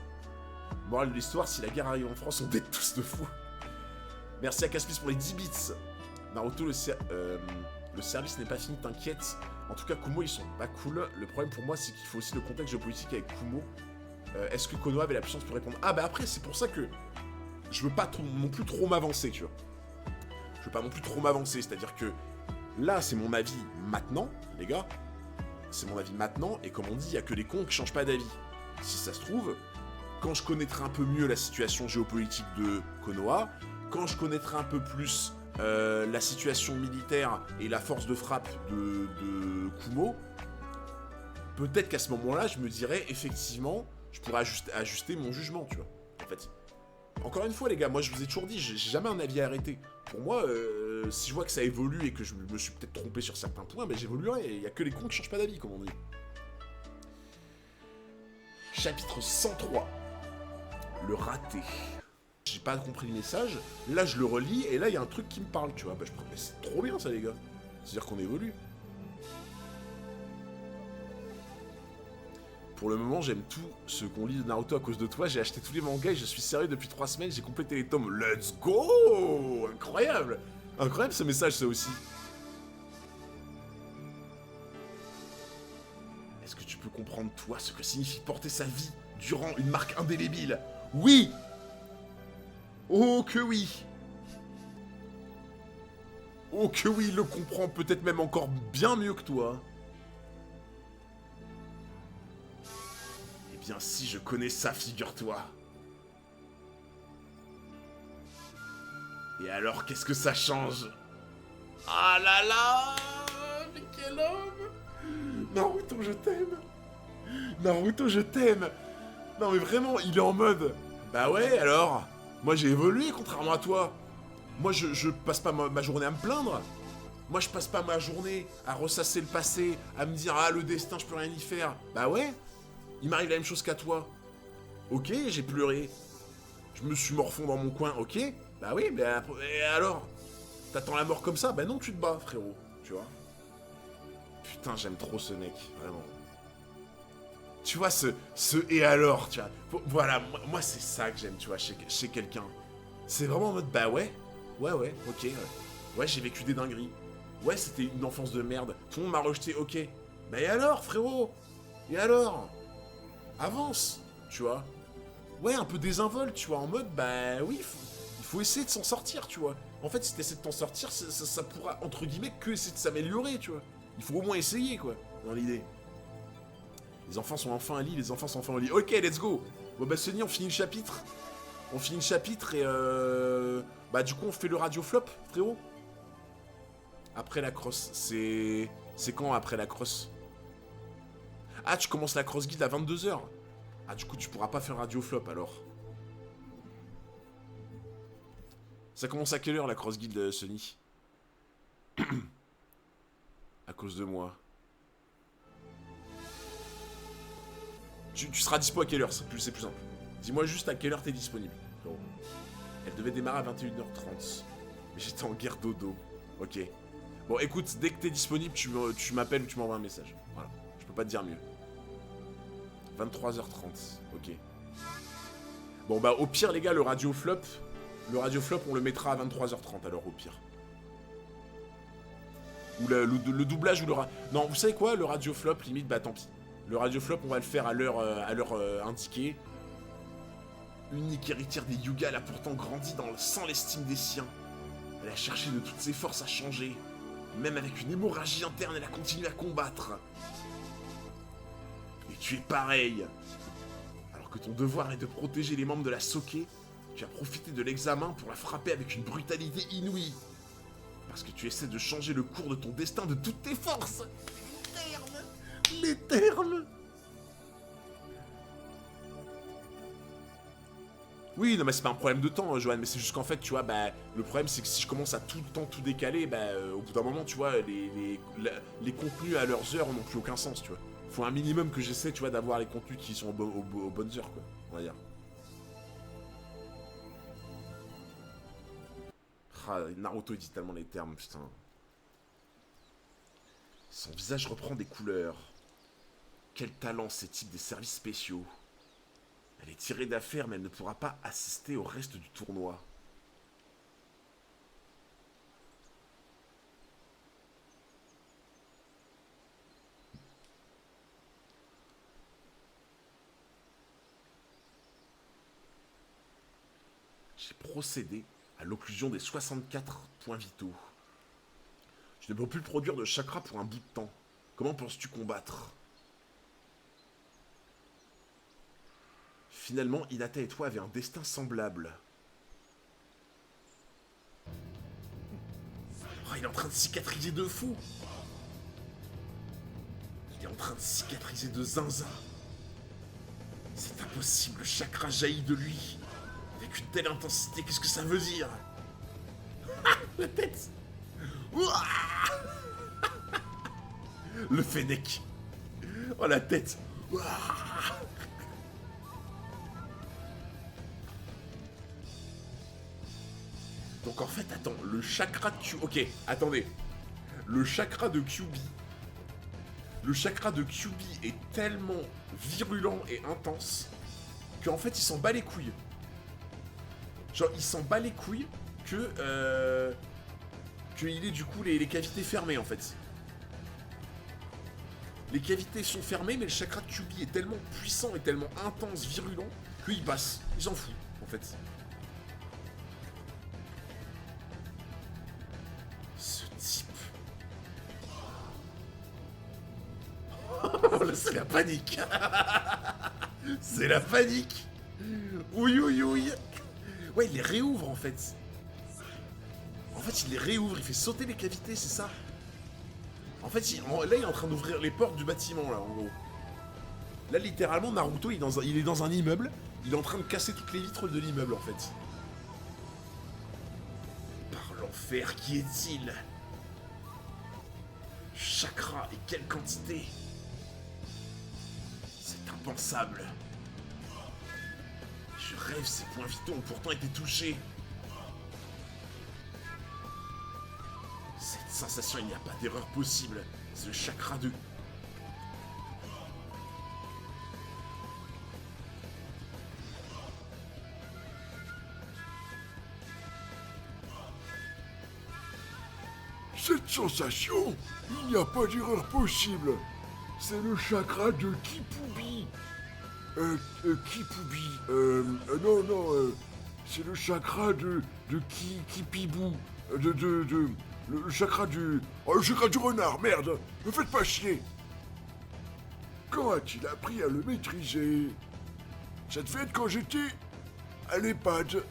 Morale de l'histoire, si la guerre arrive en France, on dette tous de fou. Merci à Caspis pour les 10 bits. Naruto, le service n'est pas fini, t'inquiète. En tout cas, Kumo, ils sont pas cool. Le problème pour moi, c'est qu'il faut aussi le contexte géopolitique avec Kumo. Est-ce que Konoha avait la puissance pour répondre? Ah bah après, c'est pour ça que je veux pas non plus trop m'avancer, tu vois. Je veux pas non plus trop m'avancer, c'est-à-dire que là, c'est mon avis maintenant, les gars. C'est mon avis maintenant, et comme on dit, il y a que les cons qui changent pas d'avis. Si ça se trouve, quand je connaîtrai un peu mieux la situation géopolitique de Konoha, quand je connaîtrai un peu plus la situation militaire et la force de frappe de Kumo, peut-être qu'à ce moment-là, je me dirais, effectivement, je pourrais ajuster mon jugement, tu vois. En fait, encore une fois, les gars, moi, je vous ai toujours dit, j'ai jamais un avis arrêté. Pour moi, si je vois que ça évolue et que je me suis peut-être trompé sur certains points, ben j'évoluerai. Il y a que les cons qui changent pas d'avis, comme on dit. Chapitre 103. Le raté. J'ai pas compris le message. Là, je le relis, et là, il y a un truc qui me parle, tu vois. Bah, c'est trop bien, ça, les gars. C'est-à-dire qu'on évolue. Pour le moment, j'aime tout ce qu'on lit de Naruto à cause de toi. J'ai acheté tous les mangas et je suis sérieux depuis 3 semaines. J'ai complété les tomes. Let's go! Incroyable! Incroyable ce message, ça aussi. Est-ce que tu peux comprendre, toi, ce que signifie porter sa vie durant une marque indélébile? Oui! Oh que oui! Oh que oui, il le comprend peut-être même encore bien mieux que toi. Bien si je connais ça, figure-toi. Et alors, qu'est-ce que ça change? Ah là là! Mais quel homme! Naruto, je t'aime! Naruto, je t'aime! Non mais vraiment, il est en mode... Bah ouais, alors? Moi j'ai évolué, contrairement à toi. Moi je passe pas ma journée à me plaindre. Moi je passe pas ma journée à ressasser le passé, à me dire « Ah, le destin, je peux rien y faire. » Bah ouais. Il m'arrive la même chose qu'à toi. Ok, j'ai pleuré. Je me suis morfond dans mon coin, ok. Bah oui, mais et alors? T'attends la mort comme ça? Bah non, tu te bats, frérot. Tu vois? Putain, j'aime trop ce mec, vraiment. Tu vois, ce et alors, tu vois. Voilà, moi c'est ça que j'aime, tu vois, chez quelqu'un. C'est vraiment en mode, bah ouais, ok. Ouais, j'ai vécu des dingueries. Ouais, c'était une enfance de merde. Tout le monde m'a rejeté, ok. Bah et alors, frérot? Et alors? Avance, tu vois. Ouais, un peu désinvolte, tu vois, en mode, bah oui, il faut essayer de s'en sortir, tu vois. En fait, si t'essaies de t'en sortir, ça pourra, entre guillemets, que essayer de s'améliorer, tu vois. Il faut au moins essayer, quoi, dans l'idée. Les enfants sont enfin à lit, les enfants sont enfin au lit. Ok, let's go. Bon, bah, Sony, on finit le chapitre. On finit le chapitre et bah, du coup, on fait le radio flop, frérot. Après la cross, c'est quand après la cross? Ah, tu commences la cross guide à 22h. Ah, du coup, tu pourras pas faire radio flop, alors. Ça commence à quelle heure, la cross guide, Sony? À cause de moi. Tu seras dispo à quelle heure? C'est plus simple. Dis-moi juste à quelle heure t'es disponible. Frérot. Elle devait démarrer à 21h30. Mais j'étais en guerre dodo. Ok. Bon, écoute, dès que t'es disponible, tu m'appelles ou tu m'envoies un message. Voilà. Je peux pas te dire mieux. 23h30. Ok. Bon, bah, au pire, les gars, le radio flop, on le mettra à 23h30, alors, au pire. Ou le doublage ou le... Non, vous savez quoi? Le radio flop, limite, bah, tant pis. Le radio flop, on va le faire à l'heure indiquée. Unique héritière des Yuga, elle a pourtant grandi sans l'estime des siens. Elle a cherché de toutes ses forces à changer. Même avec une hémorragie interne, elle a continué à combattre. Et tu es pareil. Alors que ton devoir est de protéger les membres de la Soke, tu as profité de l'examen pour la frapper avec une brutalité inouïe. Parce que tu essaies de changer le cours de ton destin de toutes tes forces. Les termes. Oui, non, mais c'est pas un problème de temps, Johan, mais c'est juste qu'en fait, tu vois, bah, le problème, c'est que si je commence à tout le temps tout décaler, bah, au bout d'un moment, tu vois, les contenus à leurs heures n'ont plus aucun sens, tu vois. Faut un minimum que j'essaie, tu vois, d'avoir les contenus qui sont aux bonnes heures, quoi, on va dire. Ah, Naruto dit tellement les termes, putain. Son visage reprend des couleurs. Quel talent, ces types des services spéciaux. Elle est tirée d'affaire, mais elle ne pourra pas assister au reste du tournoi. J'ai procédé à l'occlusion des 64 points vitaux. Je ne peux plus produire de chakra pour un bout de temps. Comment penses-tu combattre? Finalement, Hinata et toi avaient un destin semblable. Oh, il est en train de cicatriser de fou. Il est en train de cicatriser de zinzin. C'est impossible, le chakra jaillit de lui. Avec une telle intensité, qu'est-ce que ça veut dire? La tête. Ouah. Le Fennec. Oh, la tête. Ouah. Donc en fait, attends, le chakra de Kyubi... Ok, attendez. Le chakra de Kyubi... Le chakra de Kyubi est tellement virulent et intense qu'en fait, il s'en bat les couilles. Genre, il s'en bat les couilles que... qu'il ait du coup les cavités fermées, en fait. Les cavités sont fermées, mais le chakra de Kyubi est tellement puissant et tellement intense, virulent, qu'il passe. Il s'en fout, en fait. Ce type... Là, c'est la panique. C'est la panique. Oui, oui, oui. Ouais, il les réouvre, en fait. En fait, il les réouvre, il fait sauter les cavités, c'est ça. En fait, là, il est en train d'ouvrir les portes du bâtiment, là, en gros. Là, littéralement, Naruto, il est dans un immeuble. Il est en train de casser toutes les vitres de l'immeuble, en fait. Par l'enfer, qui est-il? Chakra, et quelle quantité? C'est impensable. Je rêve, ces points vitaux ont pourtant été touchés. Cette sensation, il n'y a pas d'erreur possible. C'est le chakra de... Cette sensation, il n'y a pas d'erreur possible. C'est le chakra de Kipubi. Kipubi. Non, non, c'est le chakra de Kipibou. Le chakra du... Oh, le chakra du renard, merde. Me faites pas chier. Quand a-t-il appris à le maîtriser? Ça devait être quand j'étais à l'EHPAD.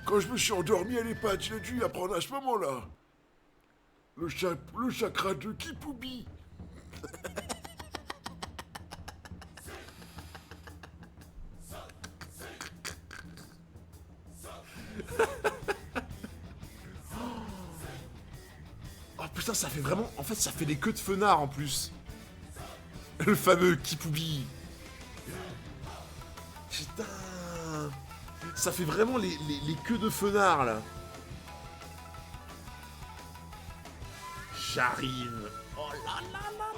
Quand je me suis endormi à l'EHPAD, il a dû apprendre à ce moment-là. Le chakra de Kipubi. Oh putain, ça fait vraiment... En fait, ça fait des queues de fenard, en plus. Le fameux Kipubi. Putain. Ça fait vraiment les queues de fenard, là. J'arrive. Oh là là là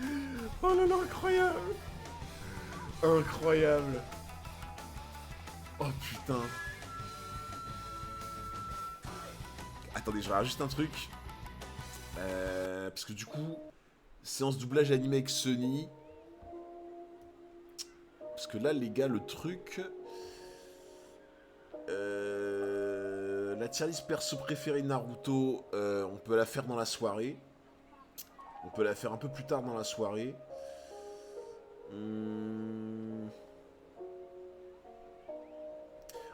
là. Oh là là, incroyable. Incroyable. Oh putain. Attendez, je regarde juste un truc. Parce que du coup, séance doublage animé avec Sony. Parce que là, les gars, le truc... la tier list perso préférée Naruto, on peut la faire dans la soirée. On peut la faire un peu plus tard dans la soirée.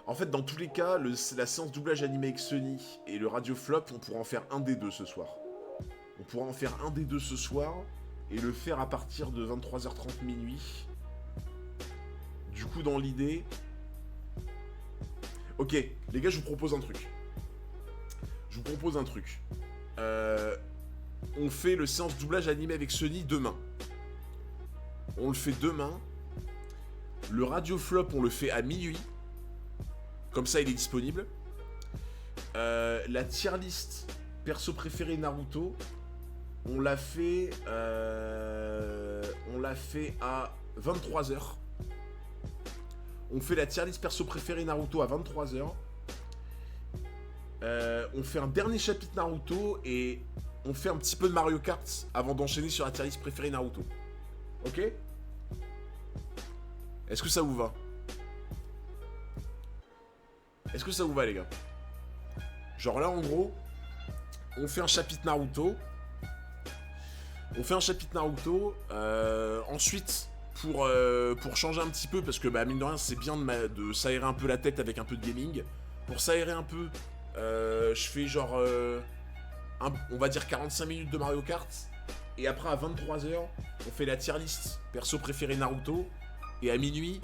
En fait, dans tous les cas, la séance doublage animé avec Sunny et le Radio Flop, on pourra en faire un des deux ce soir. On pourra en faire un des deux ce soir et le faire à partir de 23h30 minuit. Du coup, dans l'idée... Ok, les gars, je vous propose un truc. On fait le séance doublage animé avec Sunny demain. On le fait demain. Le Radio Flop, on le fait à minuit. Comme ça, il est disponible. La tier list perso préféré Naruto, on l'a fait à 23h. On fait la tier list perso préféré Naruto à 23h. On fait un dernier chapitre Naruto et on fait un petit peu de Mario Kart avant d'enchaîner sur la tier list préférée Naruto. Ok? Est-ce que ça vous va? Est-ce que ça vous va, les gars? Genre là, en gros, on fait un chapitre Naruto. Ensuite, pour changer un petit peu, parce que, bah, mine de rien, c'est bien de s'aérer un peu la tête avec un peu de gaming. Pour s'aérer un peu, je fais genre, on va dire 45 minutes de Mario Kart. Et après, à 23h, on fait la tier list perso préféré Naruto. Et à minuit,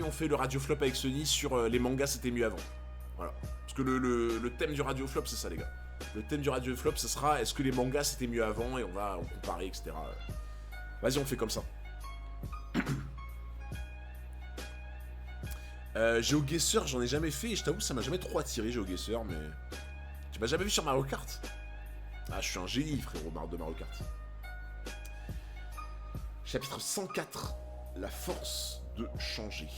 on fait le Radio Flop avec Sunny sur les mangas, c'était mieux avant. Voilà. Parce que le thème du Radio Flop, c'est ça, les gars. Le thème du Radio Flop, ce sera est-ce que les mangas c'était mieux avant, et on va comparer, etc. Vas-y, on fait comme ça. GeoGuessr, j'en ai jamais fait, et je t'avoue, ça m'a jamais trop attiré, GeoGuessr, mais... Tu m'as jamais vu sur Mario Kart? Ah, je suis un génie, frérot, de Mario Kart. Chapitre 104. La force de changer.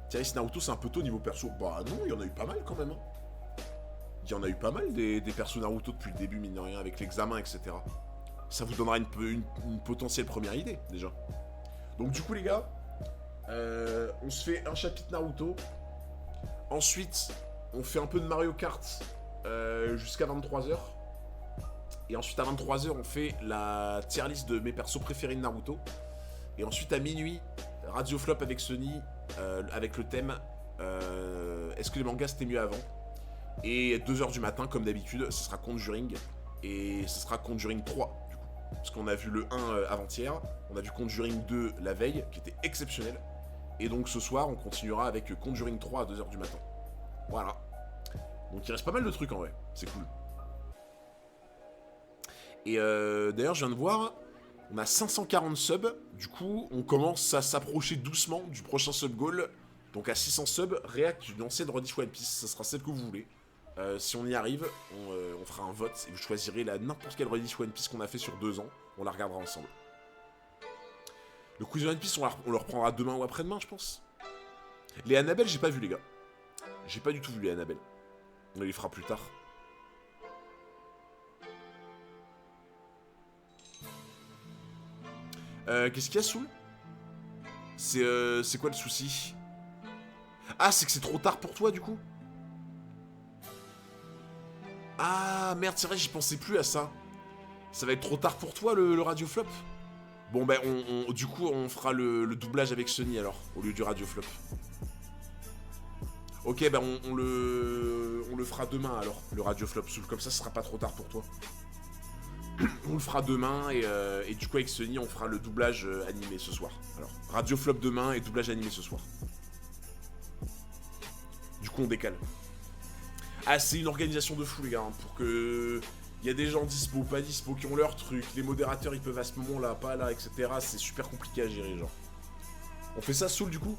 Tiens, Naruto, c'est un peu tôt niveau perso. Bah non, il y en a eu pas mal quand même. Hein. Il y en a eu pas mal des persos Naruto depuis le début, mine de rien, avec l'examen, etc. Ça vous donnera une potentielle première idée, déjà. Donc du coup, les gars, on se fait un chapitre Naruto. Ensuite, on fait un peu de Mario Kart jusqu'à 23h. Et ensuite, à 23h, on fait la tier list de mes persos préférés de Naruto. Et ensuite, à minuit, Radio Flop avec Sunny, avec le thème est-ce que les mangas c'était mieux avant? Et 2h du matin, comme d'habitude, ce sera Conjuring. Et ce sera Conjuring 3, du coup. Parce qu'on a vu le 1 avant-hier, on a vu Conjuring 2 la veille, qui était exceptionnel. Et donc ce soir, on continuera avec Conjuring 3 à 2h du matin. Voilà. Donc il reste pas mal de trucs en vrai, c'est cool. Et d'ailleurs, je viens de voir, on a 540 subs, du coup, on commence à s'approcher doucement du prochain sub goal. Donc à 600 subs, React d'une ancienne rediff One Piece, ça sera celle que vous voulez. Si on y arrive, on fera un vote et vous choisirez n'importe quelle rediff One Piece qu'on a fait sur 2 ans, on la regardera ensemble. Le quiz de One Piece, on le reprendra demain ou après-demain, je pense. Les Annabelle, j'ai pas vu, les gars. J'ai pas du tout vu les Annabelle. On les fera plus tard. Qu'est-ce qu'il y a, Soul? C'est quoi le souci? Ah, c'est que c'est trop tard pour toi, du coup? Ah, merde, c'est vrai, j'y pensais plus à ça. Ça va être trop tard pour toi, le Radio Flop? Bon, ben, du coup, on fera le doublage avec Sunny, alors, au lieu du Radio Flop. Ok, ben, on le fera demain, alors, le Radio Flop, Soul. Comme ça, ce sera pas trop tard pour toi. On le fera demain et du coup avec Sunny on fera le doublage animé ce soir. Alors, Radio Flop demain et doublage animé ce soir. Du coup on décale. Ah, c'est une organisation de fou les gars, hein, pour que... Il y a des gens dispo, pas dispo, qui ont leur truc, les modérateurs ils peuvent à ce moment là, pas là, etc. C'est super compliqué à gérer genre. On fait ça Soul du coup?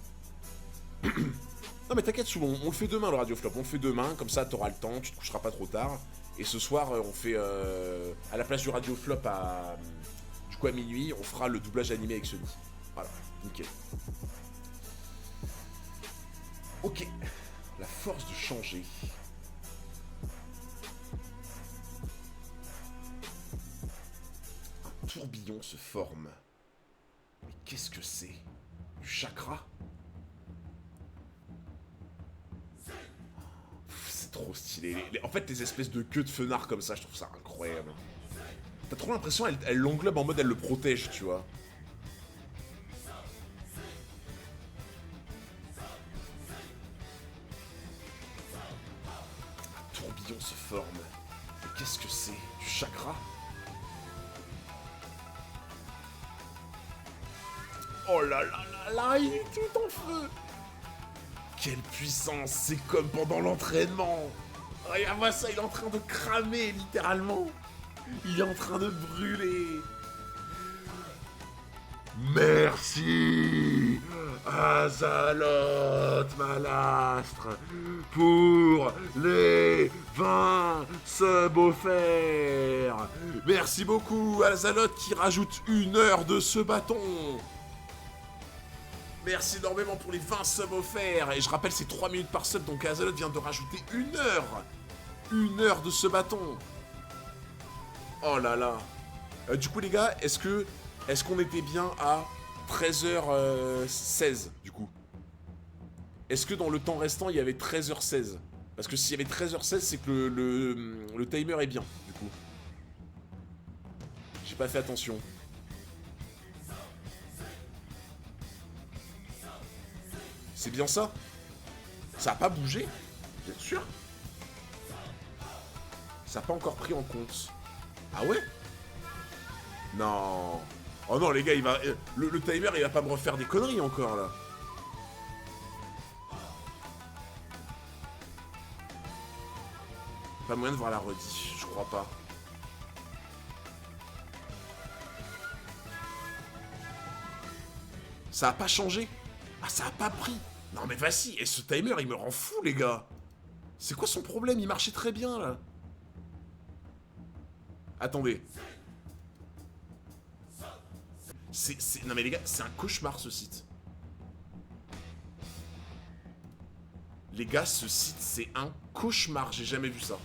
Non mais t'inquiète Soul, on le fait demain le Radio Flop, on le fait demain, comme ça t'auras le temps, tu te coucheras pas trop tard. Et ce soir, on fait, à la place du Radio Flop du coup à minuit, on fera le doublage animé avec Sunny. Voilà, nickel. Ok, la force de changer. Un tourbillon se forme. Mais qu'est-ce que c'est? Du chakra? Trop stylé. En fait, les espèces de queues de fenard comme ça, je trouve ça incroyable. T'as trop l'impression elle l'englobe en mode elle le protège, tu vois. papillon se forme. Mais qu'est-ce que c'est? Du chakra? Oh là là là là, il est tout en feu! Quelle puissance! C'est comme pendant l'entraînement! Regarde-moi ça, il est en train de cramer, littéralement! Il est en train de brûler! Merci, Azaloth Malastre, pour les 20 subs offerts. Merci beaucoup, Azaloth, qui rajoute 1 heure de ce bâton! Merci énormément pour les 20 subs offerts. Et je rappelle, c'est 3 minutes par sub, donc Azaloth vient de rajouter 1 heure. 1 heure de ce bâton. Oh là là. Du coup, les gars, est-ce qu'on était bien à 13h16, du coup? Est-ce que dans le temps restant, il y avait 13h16? Parce que s'il y avait 13h16, c'est que le timer est bien, du coup. J'ai pas fait attention. C'est bien ça? Ça a pas bougé? Vous êtes sûr? Ça a pas encore pris en compte. Ah ouais? Non. Oh non, les gars, il va... Le timer, il va pas me refaire des conneries encore, là. Pas moyen de voir la rediff, je crois pas. Ça a pas changé? Ah, ça a pas pris? Non mais vas-y, et ce timer, il me rend fou, les gars. C'est quoi son problème? Il marchait très bien, là. Attendez. Non mais les gars, c'est un cauchemar, ce site. Les gars, ce site, c'est un cauchemar. J'ai jamais vu ça.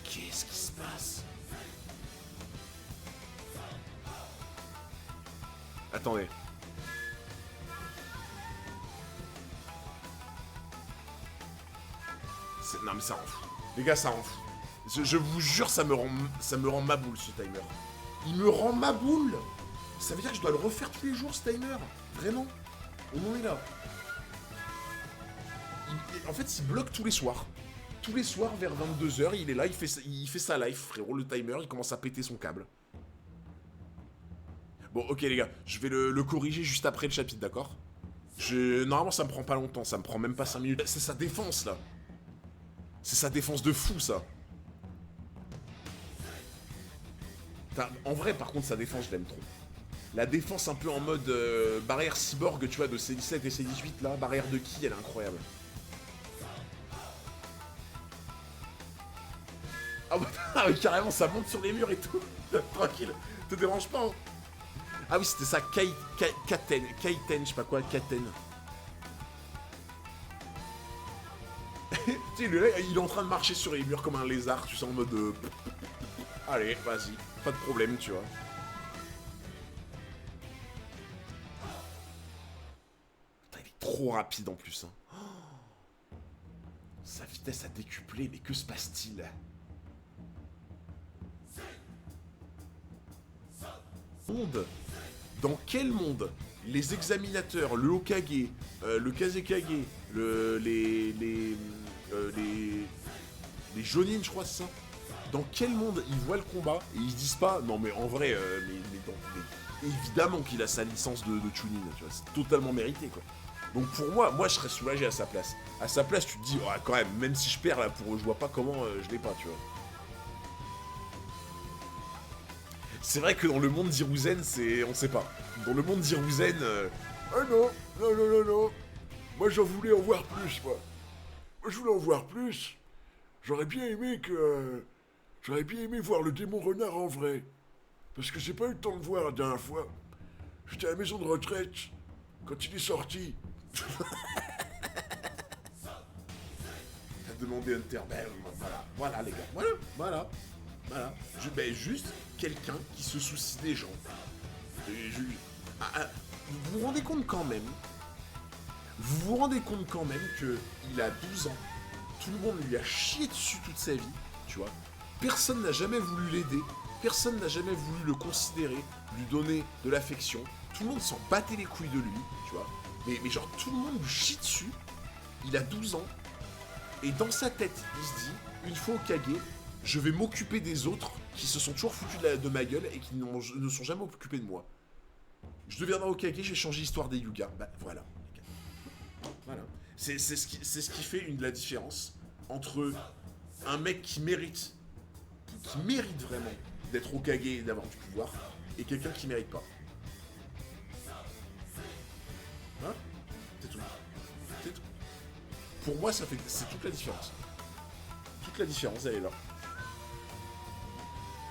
Qu'est-ce qui se passe? Attendez. Non mais ça rend fou. Les gars, ça rend fou. Je vous jure, ça me rend ma boule, ce timer. Il me rend ma boule. Ça veut dire que je dois le refaire tous les jours, ce timer. Vraiment. On en est là. En fait, il bloque tous les soirs. Tous les soirs, vers 22h, il est là, il fait sa live, frérot. Le timer, il commence à péter son câble. Bon, ok, les gars. Je vais le corriger juste après le chapitre, d'accord? Normalement, ça me prend pas longtemps. Ça me prend même pas 5 minutes. C'est sa défense, là. C'est sa défense de fou, ça. En vrai, par contre, sa défense, je l'aime trop. La défense un peu en mode barrière cyborg, tu vois, de C17 et C18, là. Barrière de ki, elle est incroyable. Ah bah, ah oui, carrément, ça monte sur les murs et tout. Tranquille, te dérange pas, hein. Ah oui, c'était ça, Katen, je sais pas quoi, Katen. Tu sais, il est en train de marcher sur les murs comme un lézard, tu sais, en mode... Allez, vas-y, pas de problème, tu vois. Putain, il est trop rapide en plus, hein. Oh, sa vitesse a décuplé, mais que se passe-t-il? Dans quel monde les examinateurs, le Hokage, le Kazekage, les Jonin, je crois, c'est ça? Dans quel monde ils voient le combat et ils se disent pas, non mais en vrai, évidemment qu'il a sa licence de Chunin, tu vois, c'est totalement mérité, quoi. Donc pour moi je serais soulagé à sa place. À sa place, tu te dis, oh, quand même si je perds là, je vois pas comment je l'ai pas, tu vois. C'est vrai que dans le monde d'Hiruzen, on sait pas. Dans le monde d'Hiruzen... Ah non, non. Moi, j'en voulais en voir plus, moi. Moi, je voulais en voir plus. J'aurais bien aimé voir le démon renard en vrai. Parce que j'ai pas eu le temps de voir la dernière fois. J'étais à la maison de retraite quand il est sorti. T'as demandé Hunter, ben voilà les gars, voilà. Juste quelqu'un qui se soucie des gens. Vous vous rendez compte quand même qu'il a 12 ans, tout le monde lui a chié dessus toute sa vie, tu vois. Personne n'a jamais voulu l'aider, personne n'a jamais voulu le considérer, lui donner de l'affection. Tout le monde s'en battait les couilles de lui, tu vois. Mais genre, tout le monde lui chie dessus. Il a 12 ans. Et dans sa tête, il se dit, une fois au Kage, je vais m'occuper des autres qui se sont toujours foutus de ma gueule et qui ne sont jamais occupés de moi. Je deviendrai au Kage, je vais changer l'histoire des Yuga. Bah voilà. Voilà. C'est ce qui fait la différence entre un mec qui mérite vraiment d'être Hokage et d'avoir du pouvoir, et quelqu'un qui mérite pas. Hein? C'est tout. C'est tout. Pour moi, c'est toute la différence. Toute la différence, elle est là.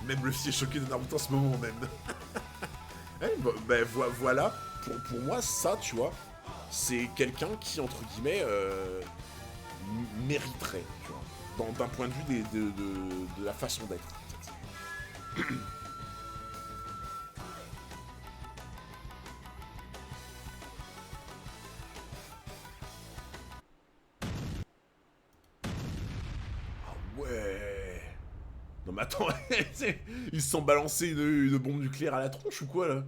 Même le fils est choqué de Naruto en ce moment même. Voilà. Pour moi, ça, tu vois, c'est quelqu'un qui, entre guillemets, mériterait, tu vois, d'un point de vue de la façon d'être. Ah ouais. Non mais attends, ils se sont balancés une bombe nucléaire à la tronche ou quoi là?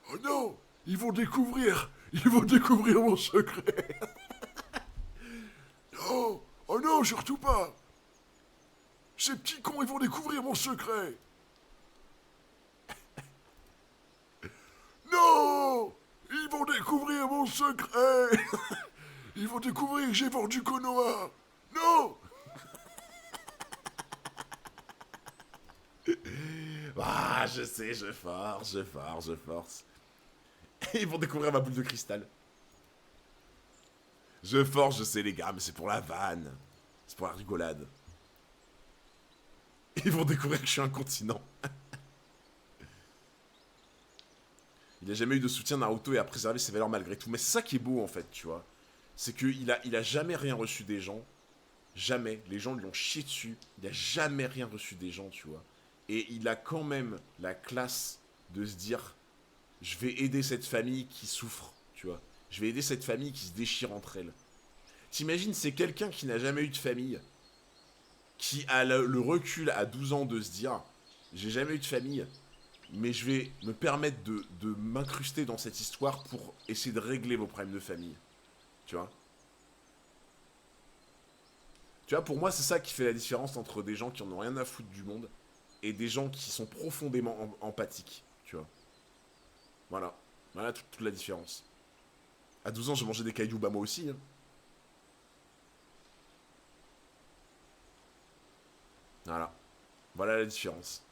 Oh non, ils vont découvrir mon secret. Non, oh non, surtout pas. Ces petits cons, ils vont découvrir mon secret. Non, ils vont découvrir mon secret. Ils vont découvrir que j'ai vendu Konoha. Non. Ah, je sais, je force. Ils vont découvrir ma boule de cristal. Je force, je sais les gars, mais c'est pour la vanne. C'est pour la rigolade. Ils vont découvrir que je suis incontinent. Il a jamais eu de soutien Naruto et a préservé ses valeurs malgré tout. Mais c'est ça qui est beau en fait, tu vois. C'est qu'il a jamais rien reçu des gens. Jamais. Les gens lui ont chié dessus. Il a jamais rien reçu des gens, tu vois. Et il a quand même la classe de se dire, je vais aider cette famille qui souffre, tu vois. Je vais aider cette famille qui se déchire entre elles. T'imagines, c'est quelqu'un qui n'a jamais eu de famille, qui a le recul à 12 ans de se dire, j'ai jamais eu de famille, mais je vais me permettre de m'incruster dans cette histoire pour essayer de régler vos problèmes de famille. Tu vois? Tu vois, pour moi, c'est ça qui fait la différence entre des gens qui en ont rien à foutre du monde et des gens qui sont profondément empathiques, tu vois. Voilà. Voilà toute la différence. À 12 ans, je mangeais des cailloux, bah moi aussi. Hein. Voilà. Voilà la différence.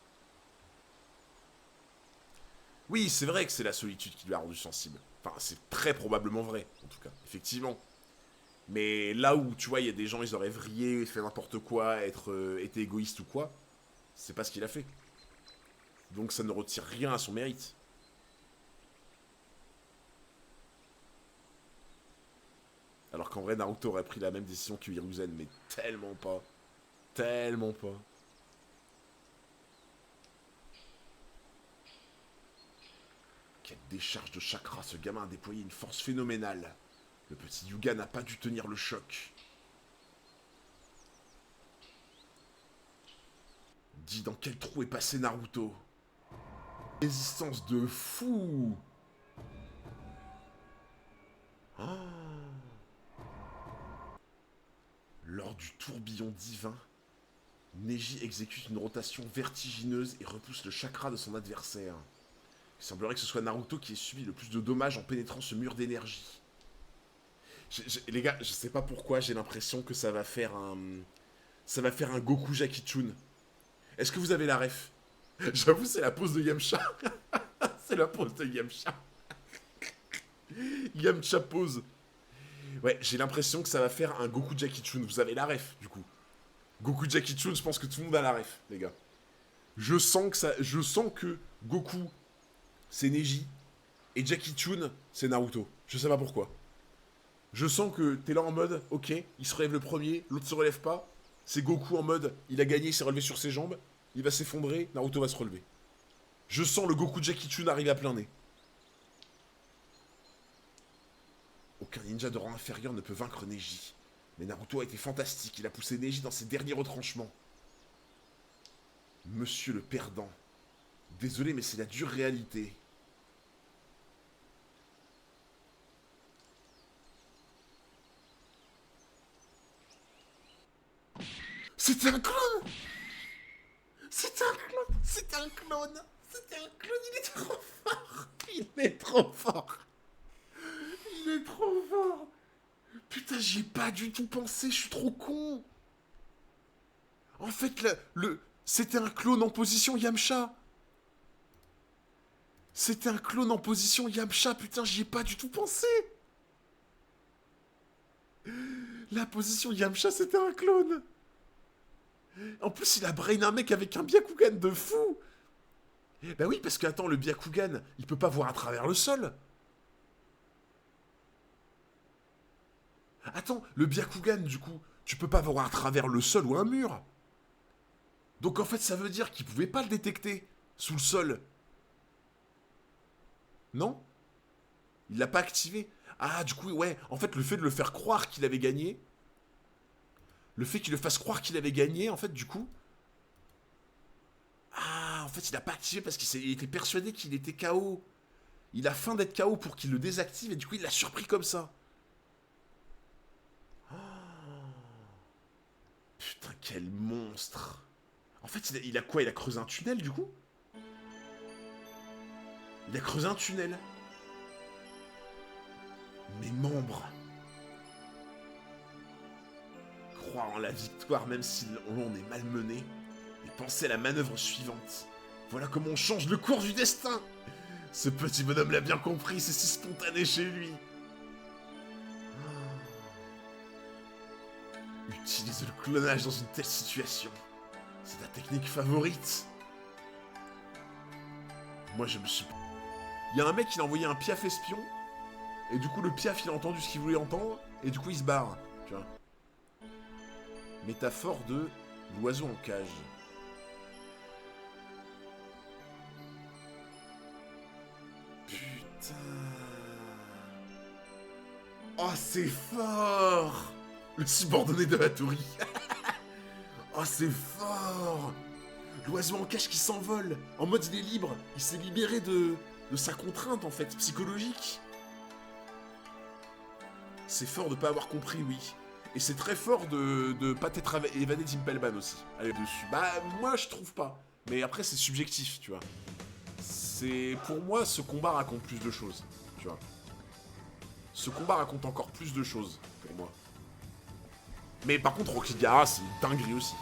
Oui, c'est vrai que c'est la solitude qui lui a rendu sensible. Enfin, c'est très probablement vrai, en tout cas. Effectivement. Mais là où, tu vois, il y a des gens, ils auraient vrillé, fait n'importe quoi, été égoïste ou quoi, c'est pas ce qu'il a fait. Donc ça ne retire rien à son mérite. Alors qu'en vrai, Naruto aurait pris la même décision que Hiruzen, mais tellement pas. Tellement pas. Quelle décharge de chakra, ce gamin a déployé une force phénoménale. Le petit Yuga n'a pas dû tenir le choc. Dis dans quel trou est passé Naruto? Résistance de fou. Ah. Lors du tourbillon divin, Neji exécute une rotation vertigineuse et repousse le chakra de son adversaire. Il semblerait que ce soit Naruto qui ait subi le plus de dommages en pénétrant ce mur d'énergie. Les gars, je sais pas pourquoi, j'ai l'impression que ça va faire un... Ça va faire un Goku Jackie Chun. Est-ce que vous avez la ref? J'avoue, c'est la pose de Yamcha. C'est la pose de Yamcha. Yamcha pose. Ouais, j'ai l'impression que ça va faire un Goku Jackie Chun. Vous avez la ref, du coup. Goku Jackie Chun, je pense que tout le monde a la ref, les gars. Je sens que Goku, c'est Neji. Et Jackie Chun, c'est Naruto. Je sais pas pourquoi. Je sens que t'es là en mode, ok, il se relève le premier, l'autre se relève pas. C'est Goku en mode, il a gagné, il s'est relevé sur ses jambes. Il va s'effondrer, Naruto va se relever. Je sens le Goku Jackie Chun arriver à plein nez. Aucun ninja de rang inférieur ne peut vaincre Neji. Mais Naruto a été fantastique, il a poussé Neji dans ses derniers retranchements. Monsieur le perdant. Désolé, mais c'est la dure réalité. C'était un clone! C'était un clone! C'était un clone! C'était un clone, il est trop fort! Il est trop fort! Il est trop fort! Putain, j'y ai pas du tout pensé, je suis trop con! En fait, c'était un clone en position Yamcha! C'était un clone en position Yamcha, putain, j'y ai pas du tout pensé! La position Yamcha, c'était un clone! En plus, il a brain un mec avec un Byakugan de fou! Bah oui, parce que, attends, le Byakugan, il peut pas voir à travers le sol! Attends, le Byakugan, du coup, tu peux pas voir à travers le sol ou un mur! Donc en fait, ça veut dire qu'il pouvait pas le détecter sous le sol. Non? Il l'a pas activé. Ah, du coup, ouais, en fait, le fait de le faire croire qu'il avait gagné... Le fait qu'il le fasse croire qu'il avait gagné, en fait, du coup... Ah, en fait, il a pas activé parce qu'il était persuadé qu'il était KO. Il a faim d'être KO pour qu'il le désactive et du coup, il l'a surpris comme ça. Oh. Putain, quel monstre. En fait, il a quoi? Il a creusé un tunnel, du coup? Il a creusé un tunnel. Mes membres. Croire en la victoire même si l'on est malmené. Et penser à la manœuvre suivante. Voilà comment on change le cours du destin. Ce petit bonhomme l'a bien compris, c'est si spontané chez lui. Utilise le clonage dans une telle situation. C'est ta technique favorite. Moi je me suis... Il y a un mec qui a envoyé un piaf espion. Et du coup le piaf il a entendu ce qu'il voulait entendre. Et du coup il se barre. Tu vois. Métaphore de l'oiseau en cage. Putain. Oh c'est fort. Le subordonné de Hattori. Oh c'est fort. L'oiseau en cage qui s'envole. En mode il est libre. Il s'est libéré de sa contrainte en fait, psychologique. C'est fort de pas avoir compris, oui. Et c'est très fort de pas t'être évadé d'Impel Ban aussi. Allez, dessus. Bah, moi, je trouve pas. Mais après, c'est subjectif, tu vois. C'est... Pour moi, ce combat raconte plus de choses, tu vois. Ce combat raconte encore plus de choses, pour moi. Mais par contre, Rocky Gaara, c'est une dinguerie aussi.